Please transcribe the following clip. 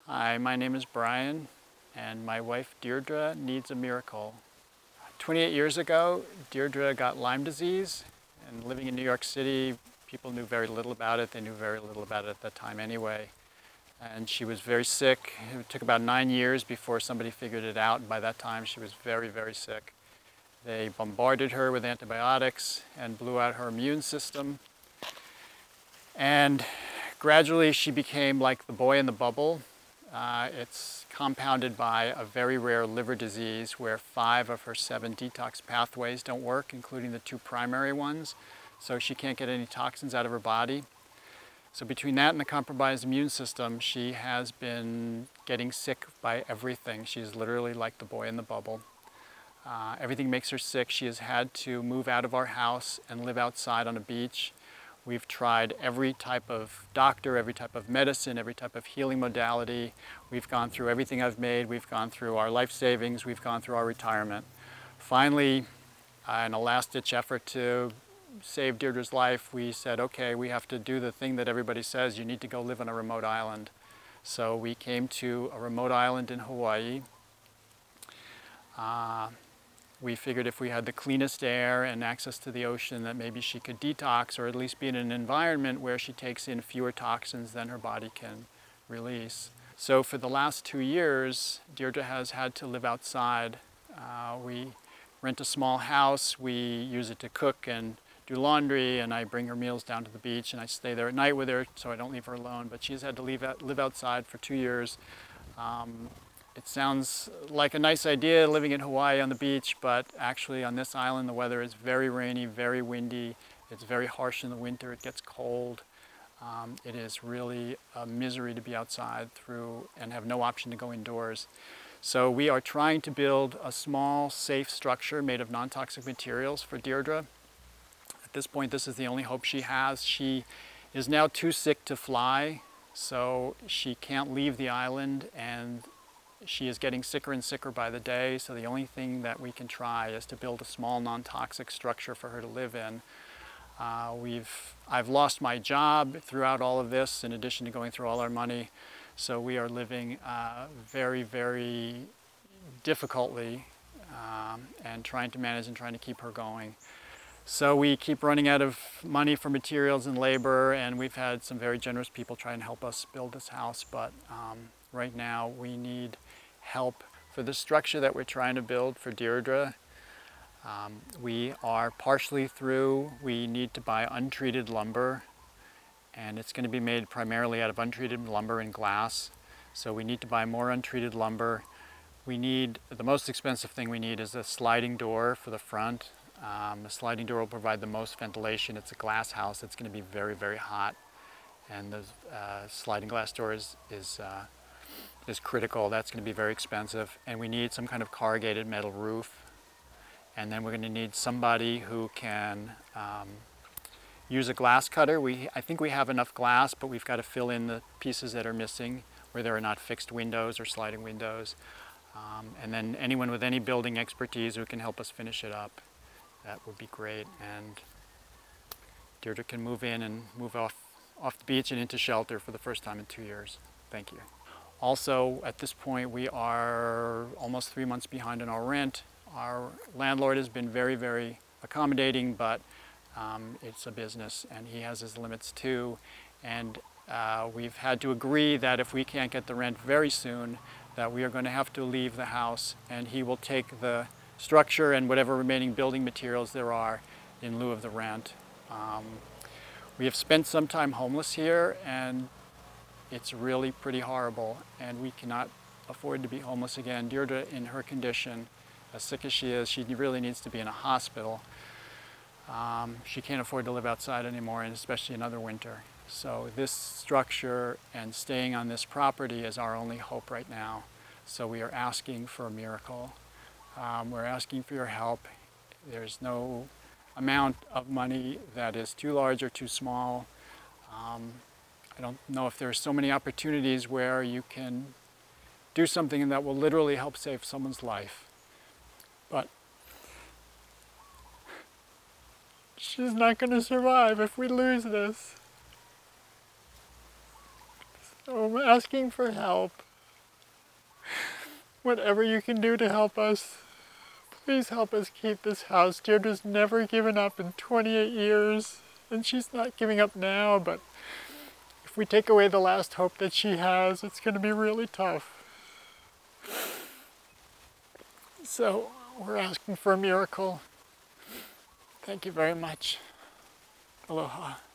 Hi, my name is Brian, and my wife Dierdre needs a miracle. 28 years ago, Dierdre got Lyme disease, and living in New York City, people knew very little about it. They knew very little about it at that time anyway. And she was very sick. It took about 9 years before somebody figured it out, and by that time she was very, very sick. They bombarded her with antibiotics and blew out her immune system. And gradually she became like the boy in the bubble. It's compounded by a very rare liver disease where 5 of her 7 detox pathways don't work, including the 2 primary ones. So she can't get any toxins out of her body. So between that and the compromised immune system, she has been getting sick by everything. She's literally like the boy in the bubble. Everything makes her sick. She has had to move out of our house and live outside on a beach. We've tried every type of doctor, every type of medicine, every type of healing modality. We've gone through everything I've made. We've gone through our life savings. We've gone through our retirement. Finally, in a last-ditch effort to save Dierdre's life, we said, okay, we have to do the thing that everybody says, you need to go live on a remote island. So we came to a remote island in Hawaii. We figured if we had the cleanest air and access to the ocean that maybe she could detox, or at least be in an environment where she takes in fewer toxins than her body can release. So for the last 2 years, Dierdre has had to live outside. We rent a small house, we use it to cook and do laundry, and I bring her meals down to the beach and I stay there at night with her so I don't leave her alone. But she's had to live outside for 2 years. It sounds like a nice idea living in Hawaii on the beach, but actually on this island the weather is very rainy, very windy. It's very harsh in the winter, it gets cold. It is really a misery to be outside and have no option to go indoors. So we are trying to build a small, safe structure made of non-toxic materials for Dierdre. At this point, this is the only hope she has. She is now too sick to fly, so she can't leave the island, and she is getting sicker and sicker by the day, so the only thing that we can try is to build a small non-toxic structure for her to live in. I've lost my job throughout all of this, in addition to going through all our money, so we are living very, very difficultly and trying to manage and trying to keep her going. So we keep running out of money for materials and labor, and we've had some very generous people try and help us build this house, but right now we need help for the structure that we're trying to build for Dierdre. We are partially through. We need to buy untreated lumber, and it's going to be made primarily out of untreated lumber and glass. So we need to buy more untreated lumber. The most expensive thing we need is a sliding door for the front. The sliding door will provide the most ventilation. It's a glass house. It's going to be very, very hot, and the sliding glass door is critical. That's going to be very expensive, and we need some kind of corrugated metal roof, and then we're going to need somebody who can use a glass cutter. I think we have enough glass, but we've got to fill in the pieces that are missing where there are not fixed windows or sliding windows, and then anyone with any building expertise who can help us finish it up, that would be great. And Dierdre can move in and move off the beach and into shelter for the first time in 2 years. Thank you. Also, at this point, we are almost 3 months behind on our rent. Our landlord has been very, very accommodating, but it's a business and he has his limits too. And we've had to agree that if we can't get the rent very soon, that we are going to have to leave the house, and he will take the structure and whatever remaining building materials there are in lieu of the rent. We have spent some time homeless here, and it's really pretty horrible, and we cannot afford to be homeless again. Dierdre, in her condition, as sick as she is, she really needs to be in a hospital. She can't afford to live outside anymore, and especially another winter. So this structure and staying on this property is our only hope right now. So we are asking for a miracle. We're asking for your help. There's no amount of money that is too large or too small. I don't know if there are so many opportunities where you can do something that will literally help save someone's life. But she's not going to survive if we lose this. So I'm asking for help. whatever you can do to help us, please help us keep this house. Deirdre's never given up in 28 years, and she's not giving up now, but if we take away the last hope that she has, it's going to be really tough. So we're asking for a miracle. Thank you very much. Aloha.